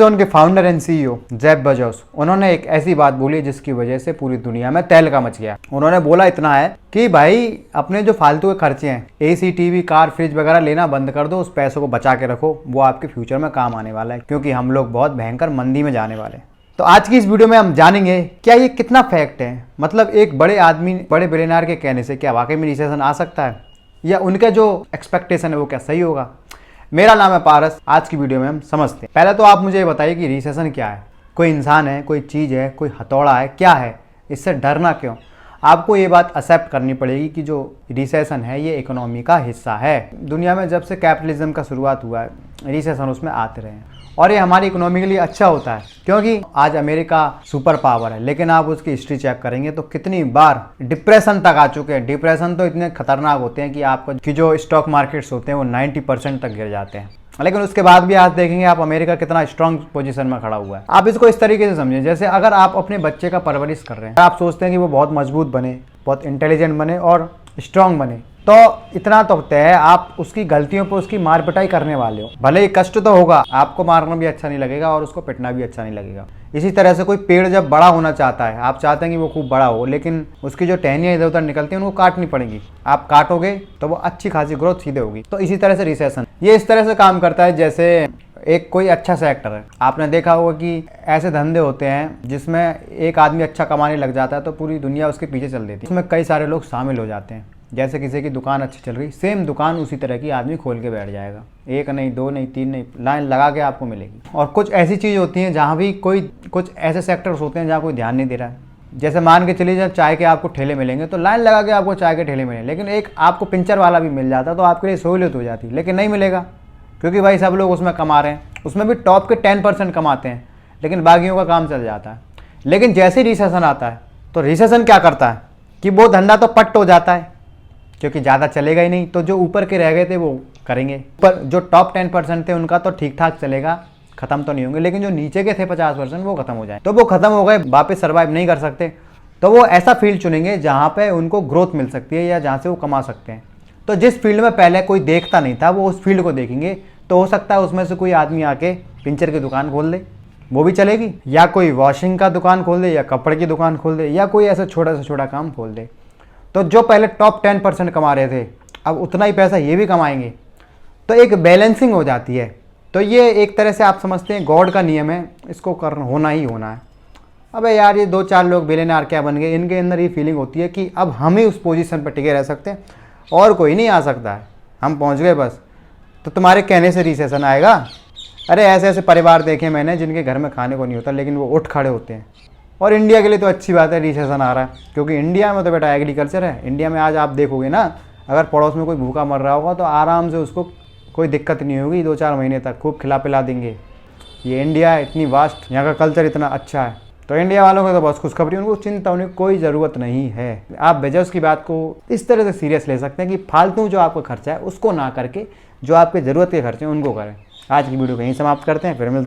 Amazon के founder and CEO Jeff Bezos, उन्होंने एक ऐसी बात बोली जिसकी वजह से पूरी दुनिया में तहलका मच गया। उन्होंने बोला इतना है कि भाई अपने जो फालतू के खर्चे हैं, एसी, टीवी, कार, फ्रिज वगैरह लेना बंद कर दो, उस पैसों को बचा के रखो, वो आपके फ्यूचर में काम आने वाला है, क्योंकि हम लोग बहुत भयंकर मंदी में जाने वाले हैं। तो आज की इस वीडियो में हम जानेंगे क्या ये कितना फैक्ट है, मतलब एक बड़े आदमी, बड़े बिलियनर के कहने से क्या वाकई में रिसेशन आ सकता है, या उनका जो एक्सपेक्टेशन है वो क्या सही होगा। मेरा नाम है पारस। आज की वीडियो में हम समझते हैं। पहले तो आप मुझे ये बताइए कि रिसेशन क्या है। कोई इंसान है, कोई चीज़ है, कोई हथौड़ा है, क्या है, इससे डरना क्यों। आपको ये बात एक्सेप्ट करनी पड़ेगी कि जो रिसेशन है ये इकोनॉमी का हिस्सा है। दुनिया में जब से कैपिटलिज्म का शुरुआत हुआ है, रिसेशन उसमें आते रहे हैं, और ये हमारी इकोनॉमी के लिए अच्छा होता है, क्योंकि आज अमेरिका सुपर पावर है, लेकिन आप उसकी हिस्ट्री चेक करेंगे तो कितनी बार डिप्रेशन तक आ चुके हैं। डिप्रेशन तो इतने खतरनाक होते हैं कि आपको कि जो स्टॉक मार्केट्स होते हैं वो 90% तक गिर जाते हैं, लेकिन उसके बाद भी आज देखेंगे आप अमेरिका कितना स्ट्रांग पोजीशन में खड़ा हुआ है। आप इसको इस तरीके से समझिए, जैसे अगर आप अपने बच्चे का परवरिश कर रहे हैं, आप सोचते हैं कि वो बहुत मजबूत बने, बहुत इंटेलिजेंट बने और स्ट्रांग बने, तो इतना तो तय है आप उसकी गलतियों पर उसकी मार पिटाई करने वाले हो। भले ही कष्ट तो होगा, आपको मारना भी अच्छा नहीं लगेगा और उसको पिटना भी अच्छा नहीं लगेगा। इसी तरह से कोई पेड़ जब बड़ा होना चाहता है, आप चाहते हैं कि वो खूब बड़ा हो, लेकिन उसकी जो टहनियाँ इधर उधर निकलती हैं उनको काटनी पड़ेंगी। आप काटोगे तो वो अच्छी खासी ग्रोथ सीधे होगी। तो इसी तरह से रिसेशन ये इस तरह से काम करता है, जैसे एक कोई अच्छा सेक्टर है। आपने देखा होगा कि ऐसे धंधे होते हैं जिसमें एक आदमी अच्छा कमाने लग जाता है तो पूरी दुनिया उसके पीछे चल देती है, उसमें कई सारे लोग शामिल हो जाते हैं। जैसे किसी की दुकान अच्छी चल रही, सेम दुकान उसी तरह की आदमी खोल के बैठ जाएगा, एक नहीं, दो नहीं, तीन नहीं, लाइन लगा के आपको मिलेगी। और कुछ ऐसी चीज़ होती हैं जहाँ भी कुछ ऐसे सेक्टर्स होते हैं जहाँ कोई ध्यान नहीं दे रहा है। जैसे मान के चलिए जब चाय के आपको ठेले मिलेंगे तो लाइन लगा के आपको चाय के ठेले मिलेंगे, लेकिन एक आपको पिंचर वाला भी मिल जाता तो आपके लिए सहूलियत हो जाती, लेकिन नहीं मिलेगा, क्योंकि भाई सब लोग उसमें कमा रहे हैं। उसमें भी टॉप के 10% कमाते हैं, लेकिन बाकियों का काम चल जाता है। लेकिन जैसे ही रिसेशन आता है तो रिसेशन क्या करता है कि वो धंधा तो पट हो जाता है, क्योंकि ज़्यादा चलेगा ही नहीं, तो जो ऊपर के रह गए थे वो करेंगे। पर जो टॉप 10% थे उनका तो ठीक ठाक चलेगा, ख़त्म तो नहीं होंगे, लेकिन जो नीचे के थे 50% वो ख़त्म हो जाए। तो वो ख़त्म हो गए, वापस सर्वाइव नहीं कर सकते, तो वो ऐसा फील्ड चुनेंगे जहाँ पे उनको ग्रोथ मिल सकती है या जहाँ से वो कमा सकते हैं। तो जिस फील्ड में पहले कोई देखता नहीं था वो उस फील्ड को देखेंगे, तो हो सकता है उसमें से कोई आदमी आके पिंचर की दुकान खोल दे, वो भी चलेगी, या कोई वॉशिंग का दुकान खोल दे, या कपड़े की दुकान खोल दे, या कोई ऐसा छोटा से छोटा काम खोल दे। तो जो पहले टॉप 10% कमा रहे थे अब उतना ही पैसा ये भी कमाएंगे, तो एक बैलेंसिंग हो जाती है। तो ये एक तरह से आप समझते हैं गॉड का नियम है, इसको करना होना ही होना है। अबे यार ये 2-4 लोग बिलियनर क्या बन गए, इनके अंदर ये फीलिंग होती है कि अब हम ही उस पोजीशन पर टिके रह सकते हैं और कोई नहीं आ सकता है, हम पहुंच गए बस। तो तुम्हारे कहने से रिसेशन आएगा? अरे ऐसे ऐसे परिवार देखे मैंने जिनके घर में खाने को नहीं होता, लेकिन वो उठ खड़े होते हैं। और इंडिया के लिए तो अच्छी बात है रिसेशन आ रहा है, क्योंकि इंडिया में तो बेटा एग्रीकल्चर है। इंडिया में आज आप देखोगे ना, अगर पड़ोस में कोई भूखा मर रहा होगा तो आराम से उसको कोई दिक्कत नहीं होगी, 2-4 महीने तक खूब खिला पिला देंगे। ये इंडिया है, इतनी वास्ट, यहाँ का कल्चर इतना अच्छा है, तो इंडिया वालों को तो बस खुशखबरी, उनको चिंता होने की कोई ज़रूरत नहीं है। आप बेजोस की बात को इस तरह से सीरियस ले सकते हैं कि फालतू जो आपका खर्चा है उसको ना करके जो आपके ज़रूरत के खर्चे हैं उनको करें। आज की वीडियो को यहीं समाप्त करते हैं, फिर मिलते हैं।